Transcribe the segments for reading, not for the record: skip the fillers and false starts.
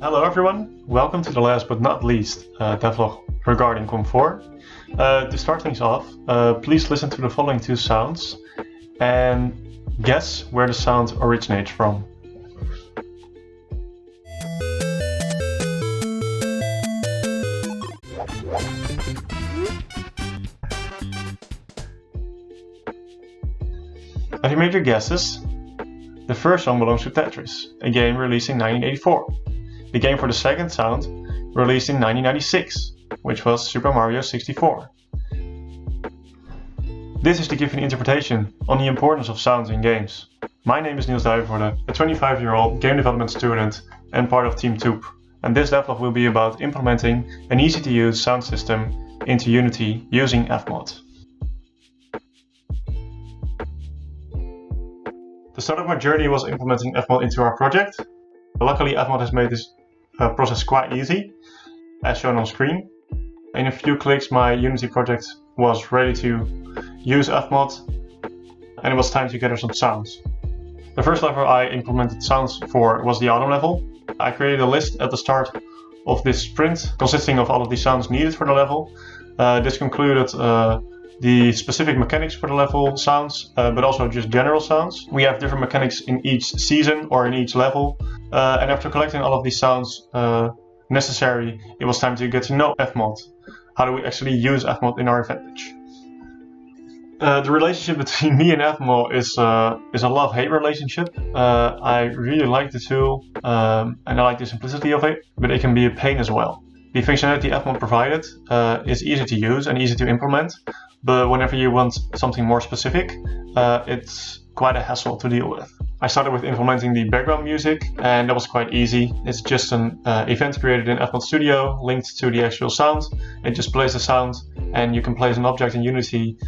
Hello everyone, welcome to the last but not least devlog regarding Com4. To start things off, please listen to the following two sounds and guess where the sound originates from. Have you made your guesses? The first one belongs to Tetris, a game released in 1984. The game for the second sound released in 1996, which was Super Mario 64. This is to give you an interpretation on the importance of sounds in games. My name is Niels, a 25-year-old game development student and part of Team Toop, and this devlog will be about implementing an easy-to-use sound system into Unity using Fmod. The start of my journey was implementing Fmod into our project. Luckily, Fmod has made this process quite easy, as shown on screen. In a few clicks, my Unity project was ready to use Fmod, and it was time to gather some sounds. The first level I implemented sounds for was the autumn level. I created a list at the start of this sprint consisting of all of the sounds needed for the level. This included the specific mechanics for the level sounds, but also just general sounds. We have different mechanics in each season or in each level, and after collecting all of these sounds necessary, it was time to get to know Fmod. How do we actually use Fmod in our advantage? The relationship between me and Fmod is a love-hate relationship. I really like the tool and I like the simplicity of it, but it can be a pain as well. The functionality Fmod provided is easy to use and easy to implement, but whenever you want something more specific, it's quite a hassle to deal with. I started with implementing the background music, and that was quite easy. It's just an event created in Fmod Studio linked to the actual sound. It just plays the sound, and you can place an object in Unity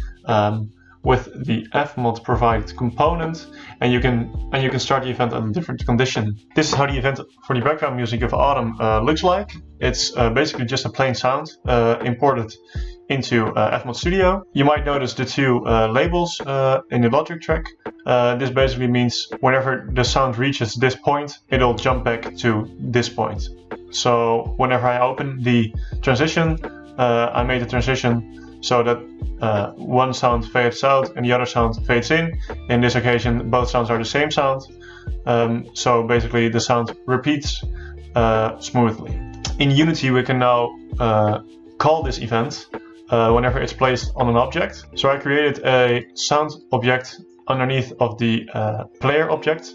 with the Fmod provided component, and you can start the event at a different condition. This is how the event for the background music of Autumn looks like. It's basically just a plain sound imported into Fmod Studio. You might notice the two labels in the logic track. This basically means whenever the sound reaches this point, it'll jump back to this point. So whenever I open the transition, I made the transition so that one sound fades out and the other sound fades in. In this occasion, both sounds are the same sound. So basically the sound repeats smoothly. In Unity, we can now call this event whenever it's placed on an object. So I created a sound object underneath of the player object,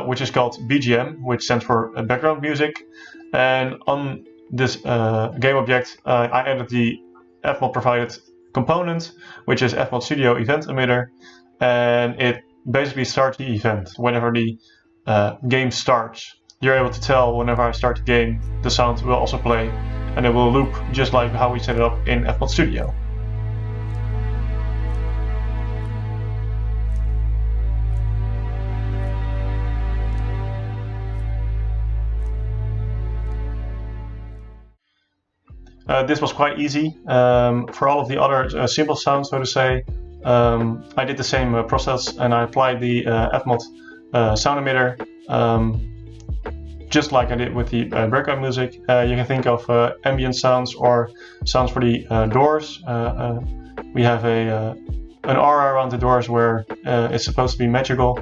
which is called BGM, which stands for background music. And on this game object, I added the Fmod provided component, which is Fmod Studio event emitter, and it basically starts the event whenever the game starts. You're able to tell whenever I start the game, the sound will also play, and it will loop just like how we set it up in Fmod Studio. This was quite easy. For all of the other simple sounds, so to say, I did the same process and I applied the Fmod sound emitter just like I did with the background music. You can think of ambient sounds or sounds for the doors. We have an aura around the doors where it's supposed to be magical,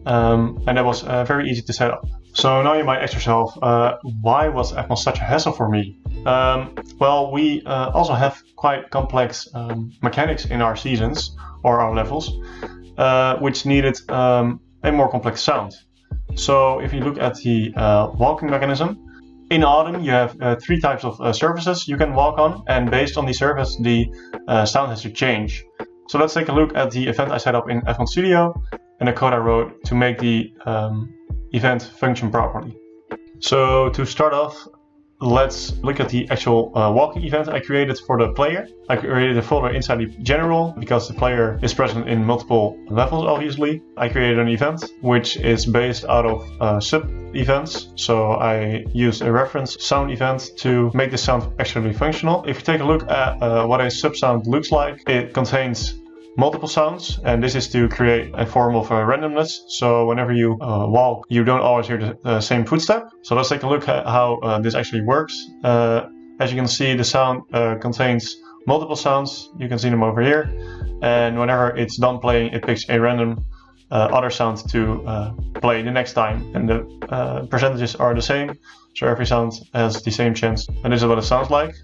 and that was very easy to set up. So now you might ask yourself, why was Fmod such a hassle for me? Well, we also have quite complex mechanics in our seasons or our levels, which needed a more complex sound. So if you look at the walking mechanism, in Autumn you have three types of surfaces you can walk on, and based on the surface the sound has to change. So let's take a look at the event I set up in Fmod Studio and the code I wrote to make the event function properly. So to start off, let's look at the actual walking event I created for the player. I created a folder inside the general because the player is present in multiple levels, obviously. I created an event which is based out of sub-events. So I used a reference sound event to make the sound actually functional. If you take a look at what a sub-sound looks like, it contains multiple sounds, and this is to create a form of randomness. So whenever you walk, you don't always hear the same footstep. So let's take a look at how this actually works. As you can see, the sound contains multiple sounds. You can see them over here, and whenever it's done playing, it picks a random other sound to play the next time, and the percentages are the same, so every sound has the same chance. And this is what it sounds like.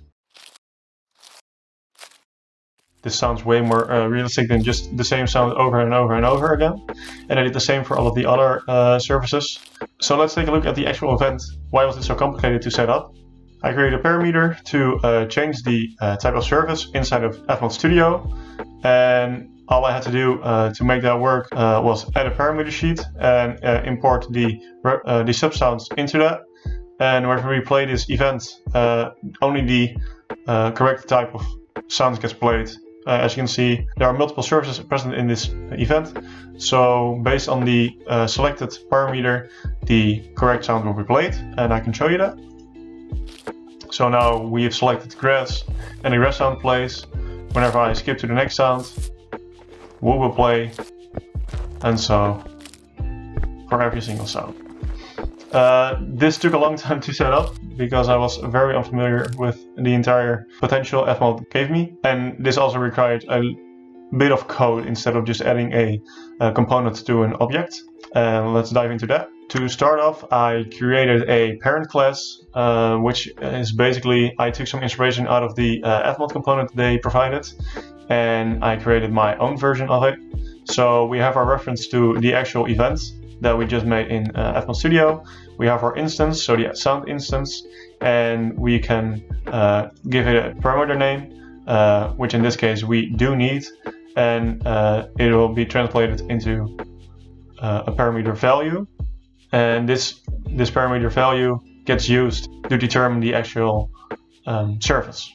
This sounds way more realistic than just the same sound over and over and over again. And I did the same for all of the other surfaces. So let's take a look at the actual event. Why was it so complicated to set up? I created a parameter to change the type of surface inside of FMod Studio. And all I had to do to make that work was add a parameter sheet and import the subsounds into that. And whenever we play this event, only the correct type of sounds gets played. As you can see, there are multiple surfaces present in this event. So based on the selected parameter, the correct sound will be played, and I can show you that. So now we have selected grass, and the grass sound plays. Whenever I skip to the next sound, wood will play, and so for every single sound. This took a long time to set up because I was very unfamiliar with the entire potential FMod gave me, and this also required a bit of code instead of just adding a component to an object. Let's dive into that. To start off, I created a parent class, which is basically, I took some inspiration out of the FMod component they provided, and I created my own version of it. So we have our reference to the actual event that we just made in FMod Studio. We have our instance, so the sound instance, and we can give it a parameter name, which in this case we do need, and it will be translated into a parameter value, and this parameter value gets used to determine the actual surface.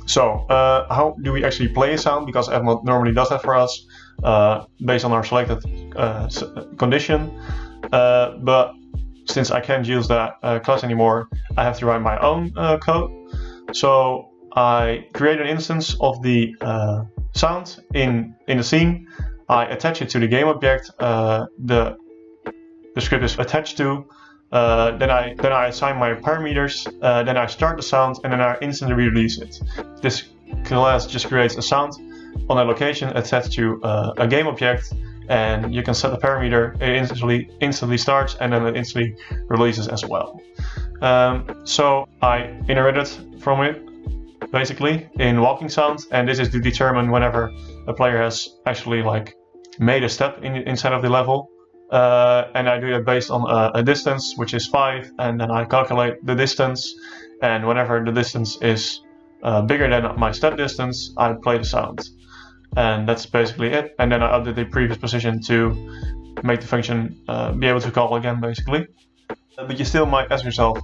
So how do we actually play a sound? Because FMod normally does that for us based on our selected condition, but since I can't use that class anymore, I have to write my own code. So I create an instance of the sound in the scene. I attach it to the game object the script is attached to. Then I assign my parameters, then I start the sound, and then I instantly release it. This class just creates a sound on a location attached to a game object, and you can set the parameter, it instantly starts, and then it instantly releases as well. So I inherited from it basically in walking sound, and this is to determine whenever a player has actually like made a step inside of the level. And I do that based on a distance, which is 5, and then I calculate the distance, and whenever the distance is bigger than my step distance, I play the sound. And that's basically it. And then I update the previous position to make the function be able to call again, basically. But you still might ask yourself,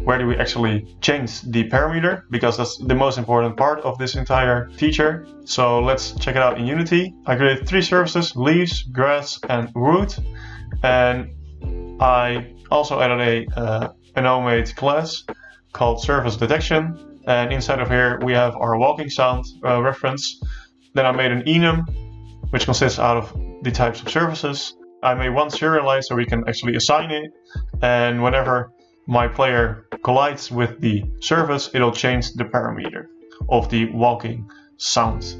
where do we actually change the parameter? Because that's the most important part of this entire feature. So let's check it out in Unity. I created 3 surfaces: leaves, grass, and wood. And I also added an homemade class called surface detection. And inside of here we have our walking sound reference. Then I made an enum, which consists out of the types of surfaces. I made one serialize so we can actually assign it, and whenever my player collides with the surface, it'll change the parameter of the walking sound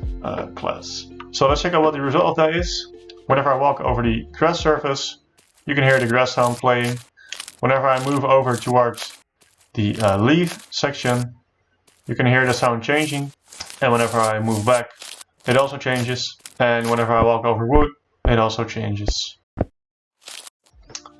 class. So let's check out what the result of that is. Whenever I walk over the grass surface, you can hear the grass sound playing. Whenever I move over towards the leaf section, you can hear the sound changing, and whenever I move back, it also changes, and whenever I walk over wood, it also changes.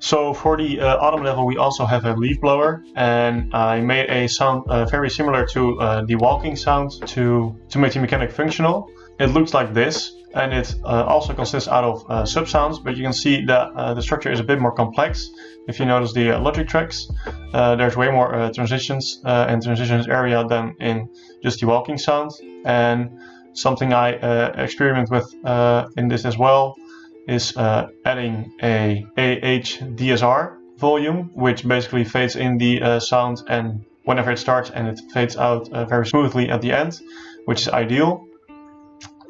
So for the autumn level, we also have a leaf blower, and I made a sound very similar to the walking sound to make the mechanic functional. It looks like this, and it also consists out of sub-sounds, but you can see that the structure is a bit more complex. If you notice the logic tracks, there's way more transitions and transitions area than in just the walking sound. And something I experiment with in this as well is adding a AHDSR volume, which basically fades in the sound, and whenever it starts, and it fades out very smoothly at the end, which is ideal.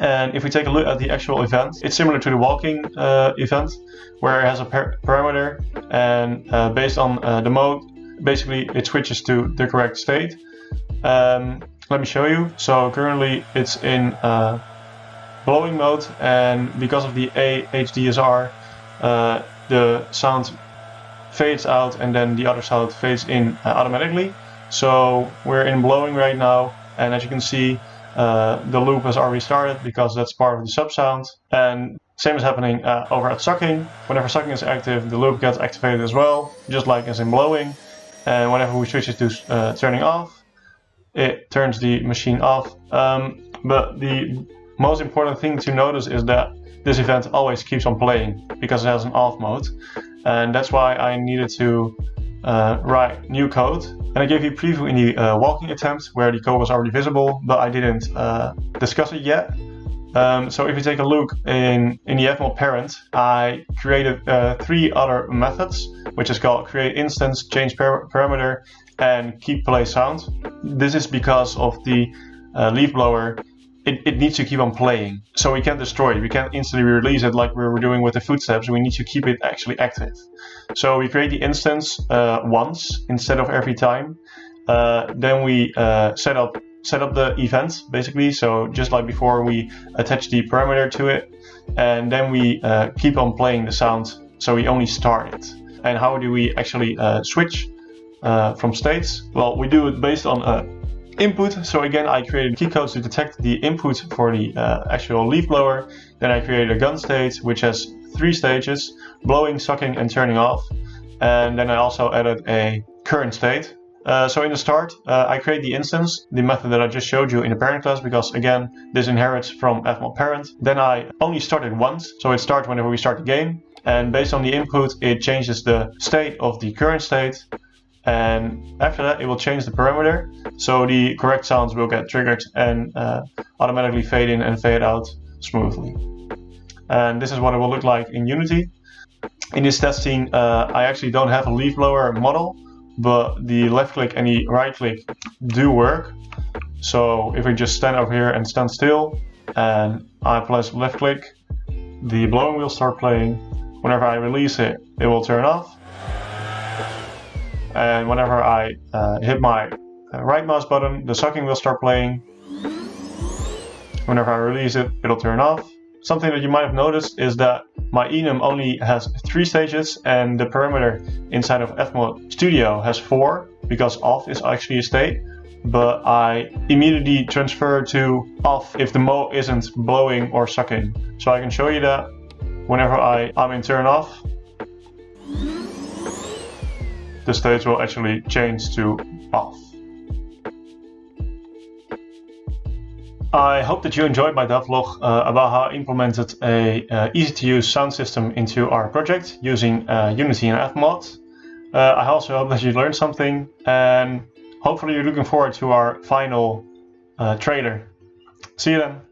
And if we take a look at the actual event, it's similar to the walking event, where it has a parameter, and based on the mode, basically it switches to the correct state. Let me show you. So currently it's in blowing mode, and because of the HDSR, the sound fades out and then the other sound fades in automatically. So we're in blowing right now, and as you can see, the loop has already started because that's part of the sub sound. And same is happening over at sucking. Whenever sucking is active, the loop gets activated as well, just like as in blowing. And whenever we switch it to turning off, it turns the machine off. But the most important thing to notice is that this event always keeps on playing because it has an off mode. And that's why I needed to write new code. And I gave you a preview in the walking attempt where the code was already visible, but I didn't discuss it yet. So if you take a look in the fmod parent, I created 3 other methods, which is called create instance, change parameter, and keep play sound. This is because of the leaf blower. It needs to keep on playing, so we can't destroy it. We can't instantly release it like we were doing with the footsteps. We need to keep it actually active. So we create the instance once instead of every time. Then we set up the event basically. So just like before, we attach the parameter to it, and then we keep on playing the sound. So we only start it. And how do we actually switch from states? Well, we do it based on input. So again, I created key codes to detect the input for the actual leaf blower. Then I created a gun state, which has 3 stages: blowing, sucking, and turning off. And then I also added a current state. So in the start, I create the instance, the method that I just showed you in the parent class, because again, this inherits from fmod parent. Then I only start it once, so it starts whenever we start the game. And based on the input, it changes the state of the current state. And after that, it will change the parameter, so the correct sounds will get triggered and automatically fade in and fade out smoothly. And this is what it will look like in Unity. In this test scene, I actually don't have a leaf blower model, but the left click and the right click do work. So if we just stand over here and stand still, and I press left click, the blowing will start playing. Whenever I release it, it will turn off. And whenever I hit my right mouse button, the sucking will start playing. Whenever I release it, it'll turn off. Something that you might have noticed is that my enum only has 3 stages, and the parameter inside of fmod Studio has 4, because off is actually a state. But I immediately transfer to off if the mode isn't blowing or sucking. So I can show you that whenever I'm in turn off, the states will actually change to off. I hope that you enjoyed my devlog about how I implemented a easy-to-use sound system into our project using Unity and fmod. I also hope that you learned something, and hopefully you're looking forward to our final trailer. See you then!